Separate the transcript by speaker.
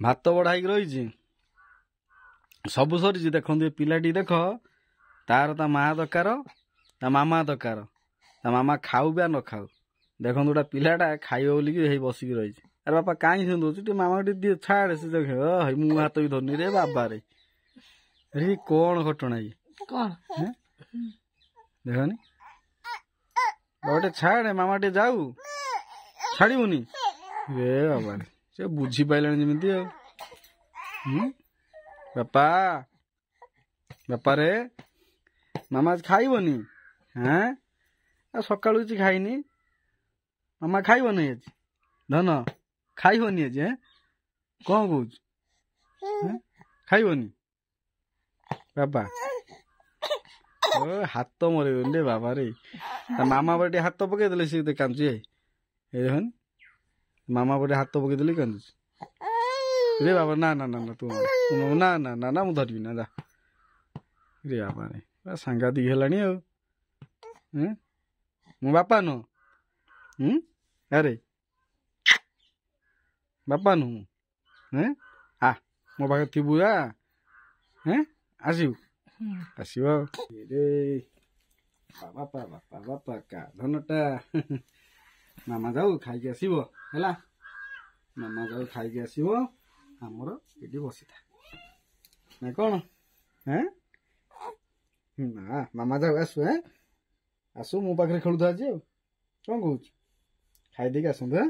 Speaker 1: भात बड़ा रही सबू सरी देखो पिलाटी देख तार ता माँ दरकार ता मामा दरकार ता मामा खाऊ बा न खाऊ देखो गोटा पिलाटा खाइब बोलिकी बसिक रही अरे बापा कहीं सेमती मामा दिए छाड़े से देख मु हाथ भी धरनी रे बाबा रे अरे कौन घटना ये देखनी गोटे छाड़े मामा टे जाऊ छाड़बुनि रे बाबा रे से बुझी पाइला जमी बापा बापा रे मामा खाइबनी हाँ सका किसी खाइनी मामा खाइबनी आज धन खाइबनी आज कौन कौच खाइबनी बाबा हाथ मरे बाबा रे मामा बटे हाथ पकईदे सी कांदुचे देखन मामा बटे हाथ पकईदे कांदुच रे बाबा ना ना ना ना तू ना ना ना ना मुझे धरबी ना जा रे बाबा रे सांघातिक हेलानी मो बापा नु अरे बापा नु आ मो पाखे थी आसू आसब रे बापा बापा बापा का धनटा मामा जाऊ खाई आसब है मामा जाऊ खाई आसब आमर ये बसी था ना कौन ना मामा जाऊ आसु आसु मो पाखे खेलु आज कौन कौच खाईदे आसतु